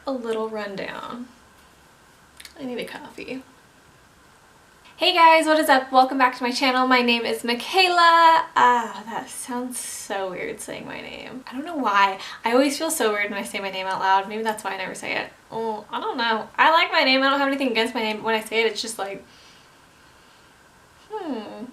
a little rundown. I need a coffee. Hey guys, what is up? Welcome back to my channel. My name is Michaela. That sounds so weird saying my name. I don't know why. I always feel so weird when I say my name out loud. Maybe that's why I never say it. Oh, I don't know. I like my name. I don't have anything against my name, but when I say it, it's just like,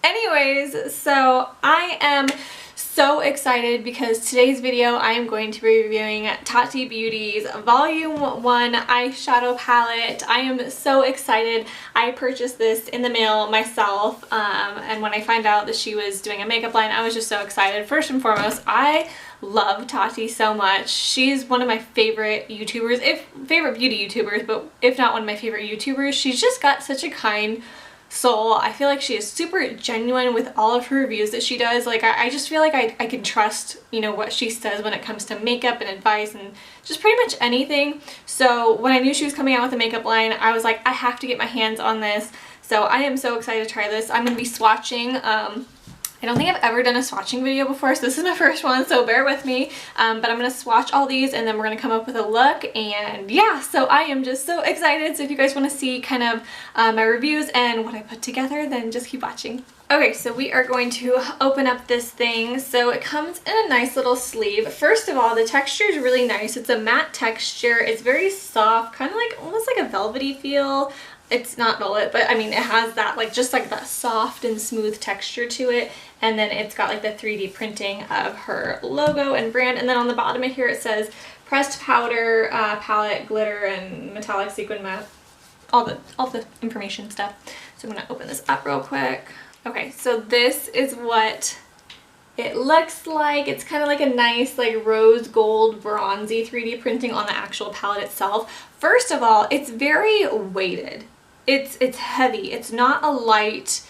Anyways, so I am so excited because today's video I am going to be reviewing Tati Beauty's Volume 1 eyeshadow palette. I am so excited. I purchased this in the mail myself, and when I found out that she was doing a makeup line, I was just so excited. First and foremost, I love Tati so much. She's one of my favorite YouTubers, favorite beauty YouTubers, but if not one of my favorite YouTubers. She's just got such a kind soul. I feel like she is super genuine with all of her reviews that she does. Like I just feel like I can trust, you know, what she says when it comes to makeup and advice and just pretty much anything. So when I knew she was coming out with a makeup line, I was like, I have to get my hands on this. So I am so excited to try this. I'm going to be swatching. I don't think I've ever done a swatching video before, so this is my first one, so bear with me. But I'm going to swatch all these and then we're going to come up with a look, and yeah, so I am just so excited. So if you guys want to see kind of my reviews and what I put together, then just keep watching. Okay, so we are going to open up this thing. So it comes in a nice little sleeve. First of all, the texture is really nice. It's a matte texture. It's very soft, kind of like almost like a velvety feel. It's not velvet, but I mean it has that like just like that soft and smooth texture to it, and then it's got like the 3D printing of her logo and brand, and then on the bottom of here it says pressed powder, palette, glitter, and metallic sequin matte, all the information stuff. So I'm gonna open this up real quick. Okay, so this is what it looks like. It's kind of like a nice like rose gold bronzy 3D printing on the actual palette itself. First of all, it's very weighted. It's heavy. It's not a light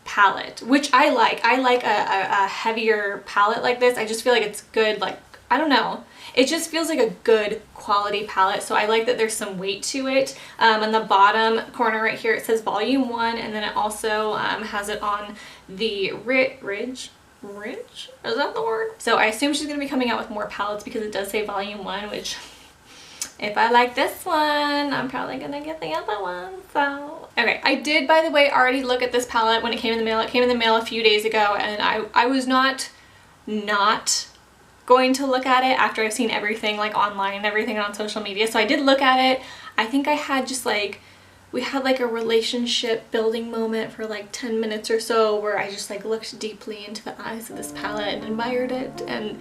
palette, which I like. I like a heavier palette like this. I just feel like it's good, like, I don't know. It just feels like a good quality palette, so I like that there's some weight to it. On the bottom corner right here it says Volume 1, and then it also has it on the ridge? Is that the word? So I assume she's going to be coming out with more palettes because it does say Volume 1, which if I like this one, I'm probably going to get the other one. So, okay. I did, by the way, already look at this palette when it came in the mail. It came in the mail a few days ago, and I was not going to look at it after I've seen everything like online and everything on social media. So I did look at it. I think I had just like, we had like a relationship building moment for like 10 minutes or so where I just like looked deeply into the eyes of this palette and admired it, and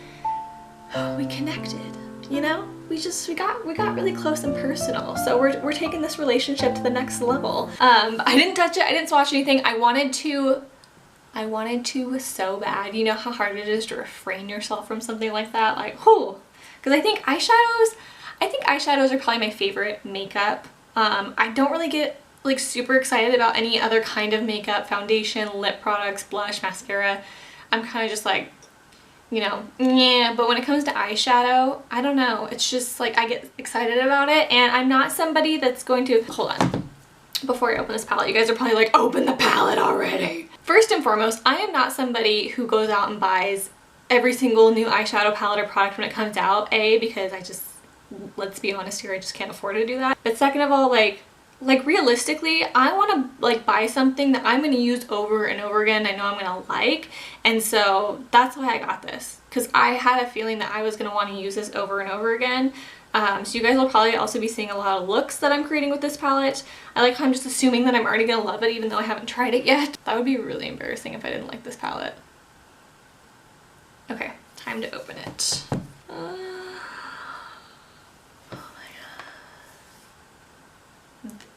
we connected, you know? We got really close and personal. So we're taking this relationship to the next level. I didn't touch it, I didn't swatch anything. I wanted to so bad. You know how hard it is to refrain yourself from something like that? Like, whoo. Because I think eyeshadows are probably my favorite makeup. I don't really get like super excited about any other kind of makeup, foundation, lip products, blush, mascara. I'm kind of just like, you know, yeah, but when it comes to eyeshadow, I don't know. It's just like I get excited about it, and I'm not somebody that's going to, hold on. Before I open this palette, you guys are probably like, open the palette already. First and foremost, I am not somebody who goes out and buys every single new eyeshadow palette or product when it comes out. A, because I just, let's be honest here, I just can't afford to do that. But second of all, like realistically, I want to like buy something that I'm going to use over and over again. I know I'm going to like, and so that's why I got this, because I had a feeling that I was going to want to use this over and over again. So you guys will probably also be seeing a lot of looks that I'm creating with this palette. I like how I'm just assuming that I'm already going to love it even though I haven't tried it yet. That would be really embarrassing if I didn't like this palette. Okay, time to open it.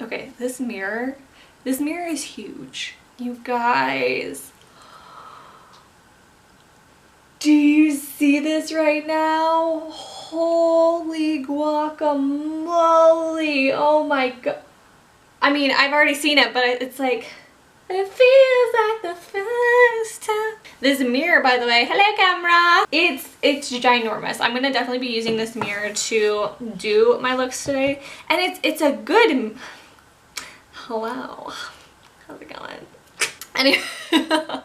Okay, this mirror is huge. You guys, do you see this right now? Holy guacamole. Oh my god. I mean, I've already seen it, but it's like, it feels like the first time. This mirror, by the way, hello camera, it's ginormous. I'm gonna definitely be using this mirror to do my looks today, and it's a good, hello, how's it going? Anyway,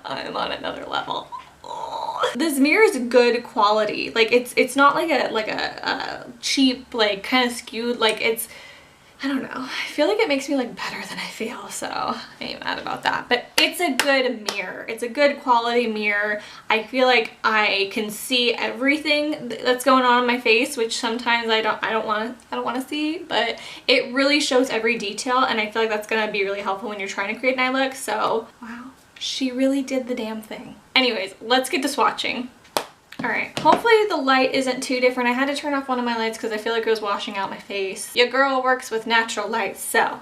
I'm on another level. Oh. This mirror is good quality. Like it's not like a cheap, like kind of skewed, like it's, I don't know. I feel like it makes me look better than I feel, so I ain't mad about that. But it's a good mirror. It's a good quality mirror. I feel like I can see everything that's going on in my face, which sometimes I don't want to see, but it really shows every detail, and I feel like that's gonna be really helpful when you're trying to create an eye look. So wow, she really did the damn thing. Anyways, let's get to swatching. All right, hopefully the light isn't too different. I had to turn off one of my lights because I feel like it was washing out my face. Your girl works with natural light, so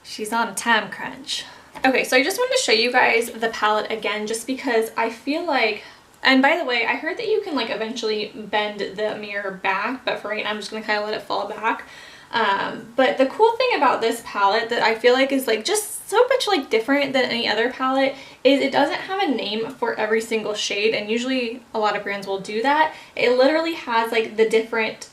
she's on a time crunch. Okay, so I just wanted to show you guys the palette again, just because I feel like, and by the way, I heard that you can like eventually bend the mirror back, but for right now I'm just gonna kind of let it fall back. But the cool thing about this palette that I feel like is like just so much like different than any other palette is it doesn't have a name for every single shade, and usually a lot of brands will do that. It literally has like the different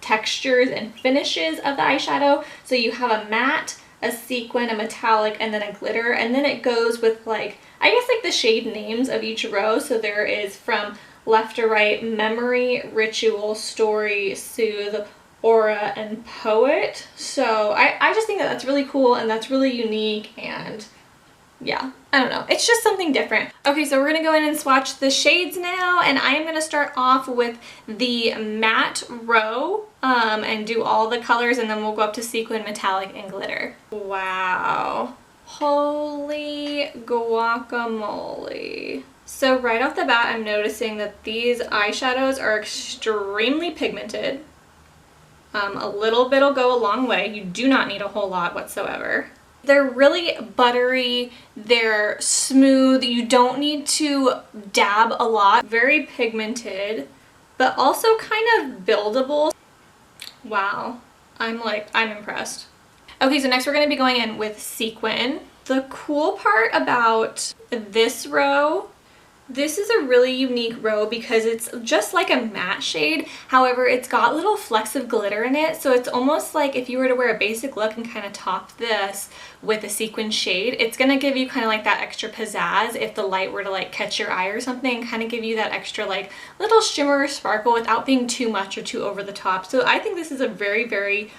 textures and finishes of the eyeshadow. So you have a matte, a sequin, a metallic, and then a glitter, and then it goes with like, I guess like the shade names of each row. So there is from left to right, Memory, Ritual, Story, Soothe, Aura, and Poet. So I just think that that's really cool and that's really unique, and yeah, I don't know, it's just something different. Okay, so we're gonna go in and swatch the shades now, and I am gonna start off with the matte row and do all the colors, and then we'll go up to sequin, metallic, and glitter. Wow, holy guacamole. So right off the bat, I'm noticing that these eyeshadows are extremely pigmented. A little bit will go a long way. You do not need a whole lot whatsoever. They're really buttery, they're smooth, you don't need to dab a lot. Very pigmented, but also kind of buildable. Wow, I'm impressed. Okay, so next we're gonna be going in with Sequin. The cool part about this row, this is a really unique row because it's just like a matte shade. However, it's got little flecks of glitter in it. So it's almost like if you were to wear a basic look and kind of top this with a sequin shade, it's going to give you kind of like that extra pizzazz if the light were to like catch your eye or something, and kind of give you that extra like little shimmer or sparkle without being too much or too over the top. So I think this is a very, very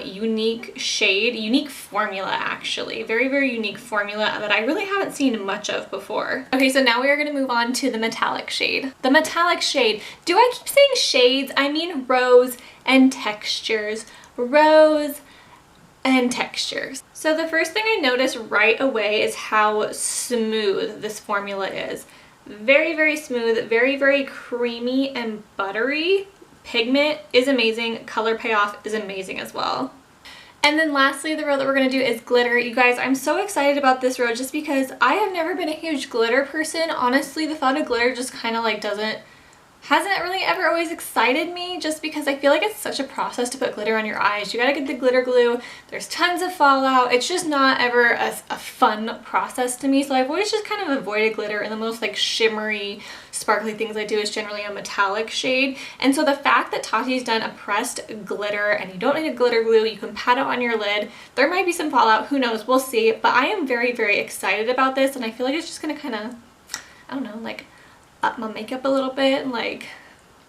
unique shade, unique formula actually. Very, very unique formula that I really haven't seen much of before. Okay, so now we are going to move on to the metallic shade. The metallic shade. Do I keep saying shades? I mean rows and textures. Rows and textures. So the first thing I noticed right away is how smooth this formula is. Very, very smooth, very, very creamy and buttery. Pigment is amazing, color payoff is amazing as well. And then lastly, the row that we're going to do is glitter. You guys, I'm so excited about this row just because I have never been a huge glitter person. Honestly, the thought of glitter just kind of like hasn't really ever always excited me, just because I feel like it's such a process to put glitter on your eyes. You gotta get the glitter glue, there's tons of fallout, it's just not ever a fun process to me. So I've always just kind of avoided glitter, and the most like shimmery, sparkly things I do is generally a metallic shade. And so the fact that Tati's done a pressed glitter and you don't need a glitter glue, you can pat it on your lid. There might be some fallout, who knows, we'll see. But I am very, very excited about this, and I feel like it's just gonna kind of, I don't know, like up my makeup a little bit and like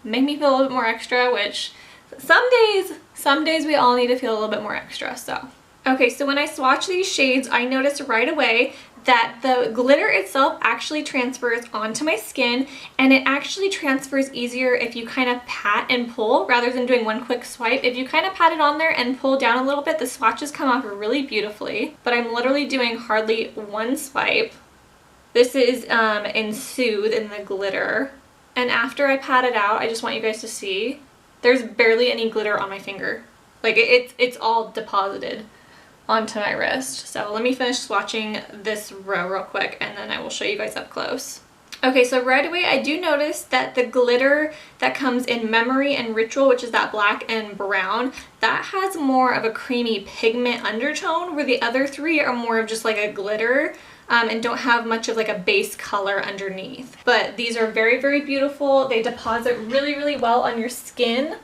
make me feel a little bit more extra, which some days we all need to feel a little bit more extra. So okay, so when I swatch these shades, I noticed right away that the glitter itself actually transfers onto my skin, and it actually transfers easier if you kind of pat and pull rather than doing one quick swipe. If you kind of pat it on there and pull down a little bit, the swatches come off really beautifully, but I'm literally doing hardly one swipe. This is in Soothe in the glitter. And after I pat it out, I just want you guys to see, there's barely any glitter on my finger. Like it's all deposited onto my wrist. So let me finish swatching this row real quick, and then I will show you guys up close. Okay, so right away I do notice that the glitter that comes in Memory and Ritual, which is that black and brown, that has more of a creamy pigment undertone, where the other three are more of just like a glitter. And don't have much of like a base color underneath. But these are very, very beautiful. They deposit really, really well on your skin,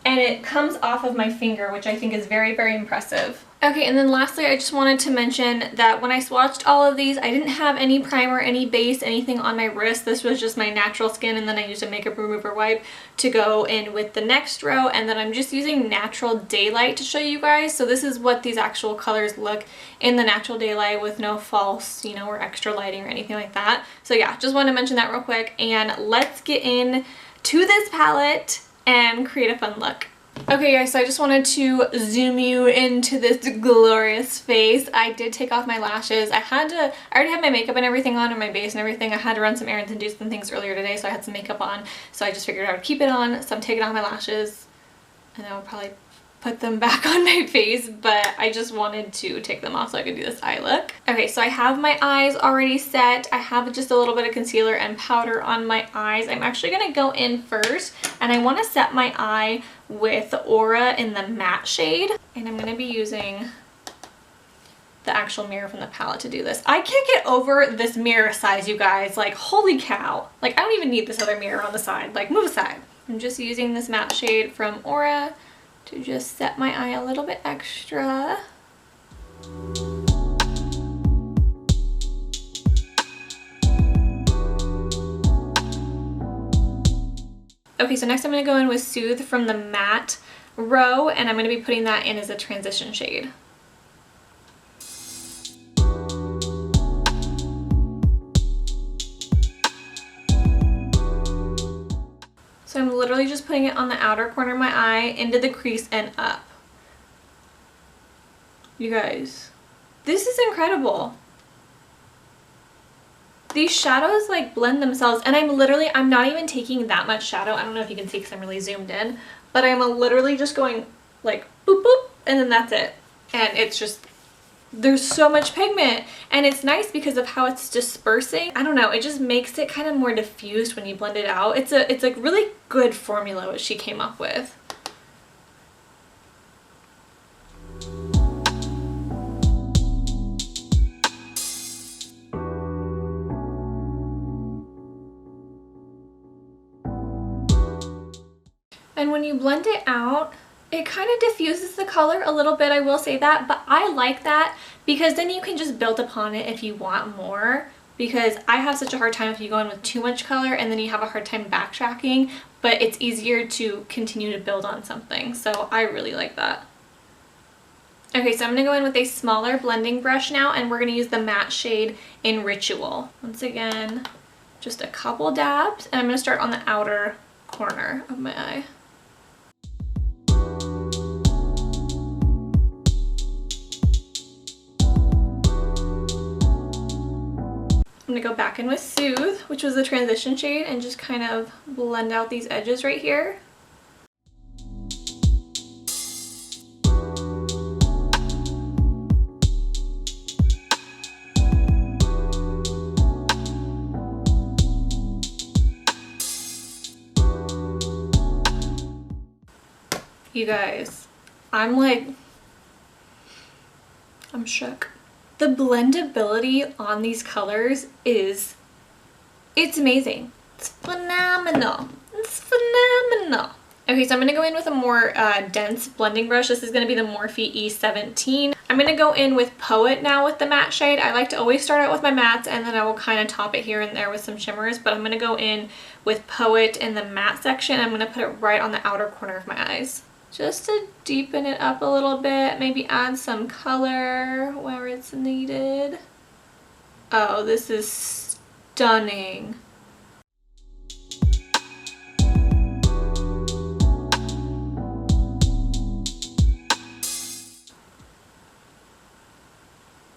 and it comes off of my finger, which I think is very, very impressive. Okay, and then lastly, I just wanted to mention that when I swatched all of these, I didn't have any primer, any base, anything on my wrist. This was just my natural skin, and then I used a makeup remover wipe to go in with the next row, and then I'm just using natural daylight to show you guys. So this is what these actual colors look in the natural daylight with no false, you know, or extra lighting or anything like that. So yeah, just wanted to mention that real quick, and let's get in to this palette and create a fun look. Okay guys, so I just wanted to zoom you into this glorious face. I did take off my lashes. I already had my makeup and everything on and my base and everything. I had to run some errands and do some things earlier today, so I had some makeup on. So I just figured I would keep it on. So I'm taking off my lashes and I will probably put them back on my face, but I just wanted to take them off so I could do this eye look. Okay, so I have my eyes already set. I have just a little bit of concealer and powder on my eyes. I'm actually gonna go in first, and I wanna set my eye with Aura in the matte shade, and I'm gonna be using the actual mirror from the palette to do this. I can't get over this mirror size, you guys. Like, holy cow. Like, I don't even need this other mirror on the side. Like, move aside. I'm just using this matte shade from Aura to just set my eye a little bit extra. Okay, so next I'm going to go in with Soothe from the matte row, and I'm going to be putting that in as a transition shade. So I'm literally just putting it on the outer corner of my eye, into the crease, and up. You guys, this is incredible. These shadows like blend themselves, and I'm not even taking that much shadow. I don't know if you can see because I'm really zoomed in, but I'm literally just going like boop boop, and then that's it. And it's just, there's so much pigment, and it's nice because of how it's dispersing. I don't know, it just makes it kind of more diffused when you blend it out. It's a really good formula what she came up with. And when you blend it out, it kind of diffuses the color a little bit, I will say that, but I like that because then you can just build upon it if you want more, because I have such a hard time if you go in with too much color and then you have a hard time backtracking, but it's easier to continue to build on something, so I really like that. Okay, so I'm going to go in with a smaller blending brush now, and we're going to use the matte shade in Ritual. Once again, just a couple dabs, and I'm going to start on the outer corner of my eye. I'm going to go back in with Soothe, which was the transition shade, and just kind of blend out these edges right here. You guys, I'm shook. The blendability on these colors it's amazing. It's phenomenal. It's phenomenal. Okay, so I'm going to go in with a more dense blending brush. This is going to be the Morphe E17. I'm going to go in with Poet now with the matte shade. I like to always start out with my mattes, and then I will kind of top it here and there with some shimmers, but I'm going to go in with Poet in the matte section. I'm going to put it right on the outer corner of my eyes, just to deepen it up a little bit, maybe add some color where it's needed. Oh, this is stunning.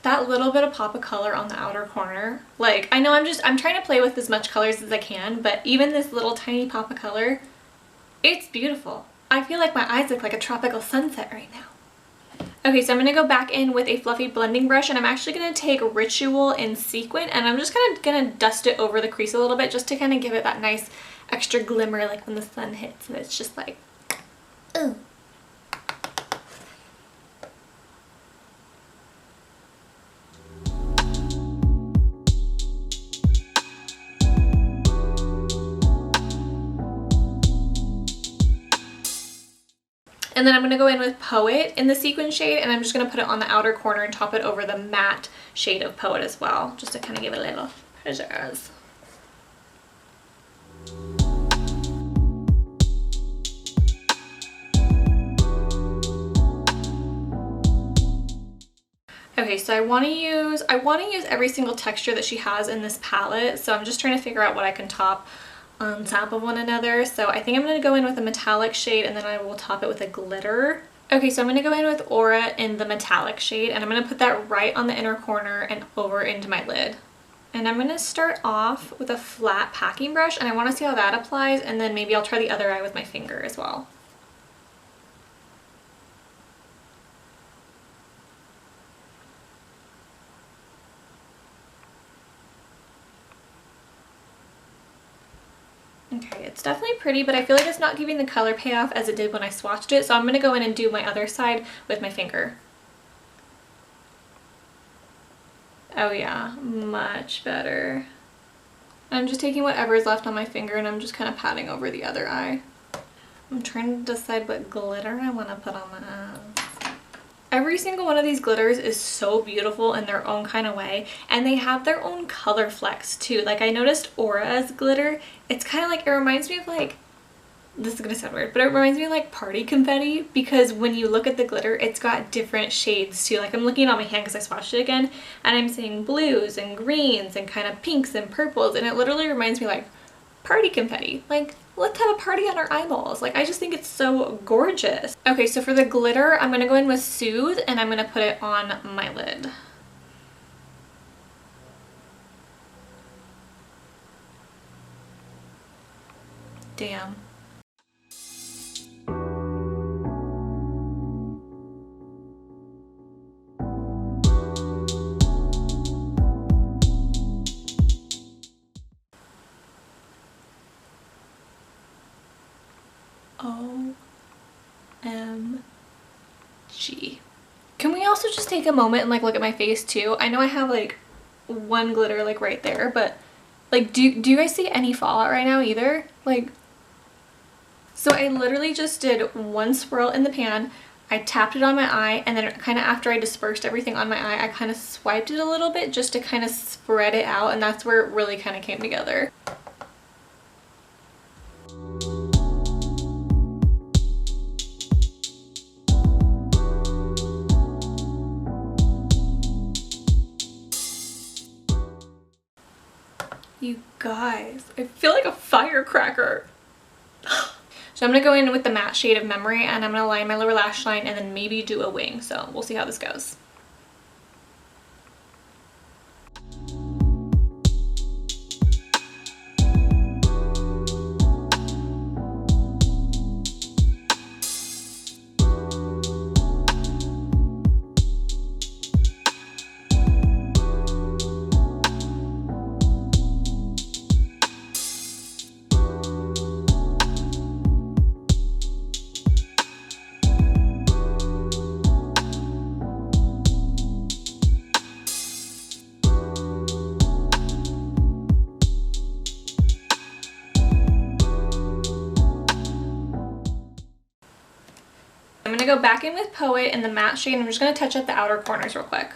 That little bit of pop of color on the outer corner, like, I know I'm trying to play with as much colors as I can, but even this little tiny pop of color, it's beautiful. I feel like my eyes look like a tropical sunset right now. Okay, so I'm going to go back in with a fluffy blending brush, and I'm actually going to take Ritual in Sequin, and I'm just kind of going to dust it over the crease a little bit just to kind of give it that nice extra glimmer like when the sun hits, and it's just like, ooh. And then I'm going to go in with Poet in the Sequin shade, and I'm just going to put it on the outer corner and top it over the matte shade of Poet as well, just to kind of give it a little pizzazz. Okay, so I want to use every single texture that she has in this palette, so I'm just trying to figure out what I can top on top of one another. So I think I'm going to go in with a metallic shade, and then I will top it with a glitter. Okay, so I'm going to go in with Aura in the metallic shade, and I'm going to put that right on the inner corner and over into my lid. And I'm going to start off with a flat packing brush, and I want to see how that applies, and then maybe I'll try the other eye with my finger as well. Okay, it's definitely pretty, but I feel like it's not giving the color payoff as it did when I swatched it, so I'm going to go in and do my other side with my finger. Oh yeah, much better. I'm just taking whatever is left on my finger and I'm just kind of patting over the other eye. I'm trying to decide what glitter I want to put on my eyes. Every single one of these glitters is so beautiful in their own kind of way, and they have their own color flex too. Like I noticed Aura's glitter, it's kind of like, it reminds me of like, this is gonna sound weird, but it reminds me of like party confetti, because when you look at the glitter, it's got different shades too. Like I'm looking on my hand because I swatched it again, and I'm seeing blues and greens and kind of pinks and purples, and it literally reminds me like party confetti. Like, let's have a party on our eyeballs. Like, I just think it's so gorgeous. Okay, so for the glitter, I'm gonna go in with Soothe, and I'm gonna put it on my lid. Damn. OMG. Can we also just take a moment and like look at my face too? I know I have like one glitter like right there, but like do you guys see any fallout right now either? Like, so I literally just did one swirl in the pan, I tapped it on my eye, and then kind of after I dispersed everything on my eye, I kind of swiped it a little bit just to kind of spread it out, and that's where it really kind of came together. You guys, I feel like a firecracker. So I'm going to go in with the matte shade of Memory, and I'm going to line my lower lash line and then maybe do a wing. So we'll see how this goes. I'm going to go back in with Poet in the matte shade, and I'm just going to touch up the outer corners real quick.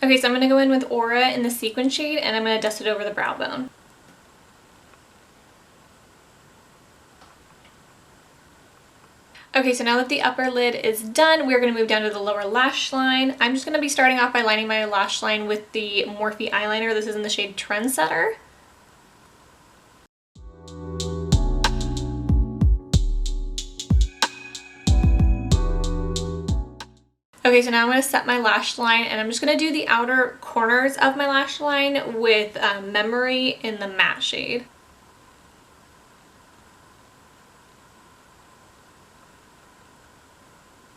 Okay, so I'm going to go in with Aura in the Sequin shade, and I'm going to dust it over the brow bone. Okay, so now that the upper lid is done, we're going to move down to the lower lash line. I'm just going to be starting off by lining my lash line with the Morphe eyeliner. This is in the shade Trendsetter. Okay, so now I'm going to set my lash line, and I'm just going to do the outer corners of my lash line with Memory in the matte shade.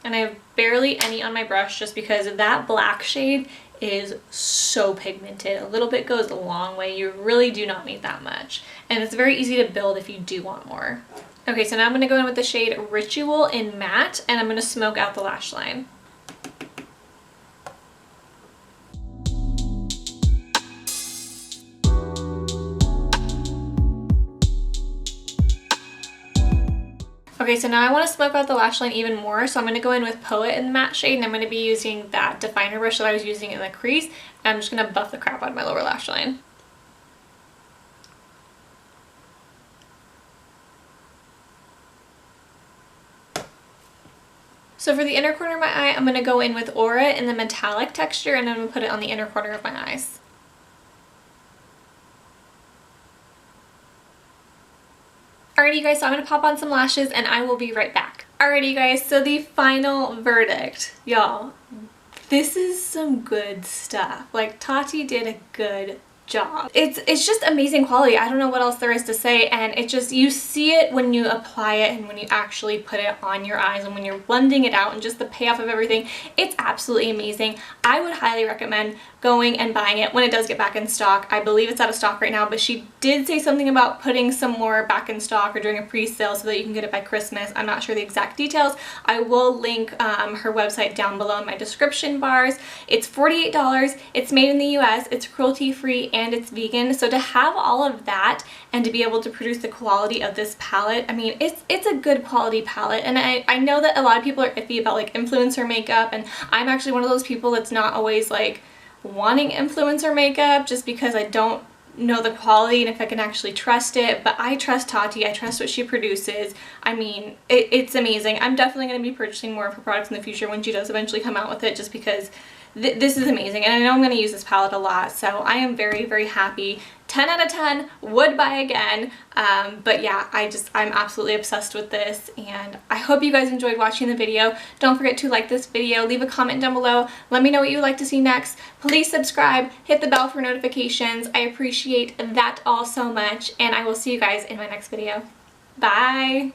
And I have barely any on my brush just because that black shade is so pigmented. A little bit goes a long way. You really do not need that much. And it's very easy to build if you do want more. Okay, so now I'm going to go in with the shade Ritual in matte, and I'm going to smoke out the lash line. Okay, so now I want to smoke out the lash line even more, so I'm going to go in with Poet in the matte shade, and I'm going to be using that definer brush that I was using in the crease, and I'm just going to buff the crap out of my lower lash line. So for the inner corner of my eye, I'm going to go in with Aura in the metallic texture, and I'm going to put it on the inner corner of my eyes. Alrighty you guys, so I'm going to pop on some lashes and I will be right back. Alrighty you guys, so the final verdict. Y'all, this is some good stuff. Like, Tati did a good job. It's just amazing quality. I don't know what else there is to say, and it just, you see it when you apply it and when you actually put it on your eyes and when you're blending it out and just the payoff of everything. It's absolutely amazing. I would highly recommend going and buying it when it does get back in stock. I believe it's out of stock right now, but she did say something about putting some more back in stock or doing a pre-sale so that you can get it by Christmas. I'm not sure the exact details. I will link her website down below in my description bars. It's $48. It's made in the US. It's cruelty-free and it's vegan. So to have all of that and to be able to produce the quality of this palette, I mean, it's a good quality palette. And I know that a lot of people are iffy about like influencer makeup, and I'm actually one of those people that's not always like wanting influencer makeup just because I don't know the quality and if I can actually trust it, but I trust Tati. I trust what she produces. I mean, it's amazing. I'm definitely going to be purchasing more of her products in the future when she does eventually come out with it, just because this is amazing, and I know I'm going to use this palette a lot, so I am very, very happy. 10 out of 10, would buy again, but yeah, I'm absolutely obsessed with this, and I hope you guys enjoyed watching the video. Don't forget to like this video, leave a comment down below, let me know what you would like to see next. Please subscribe, hit the bell for notifications. I appreciate that all so much, and I will see you guys in my next video. Bye!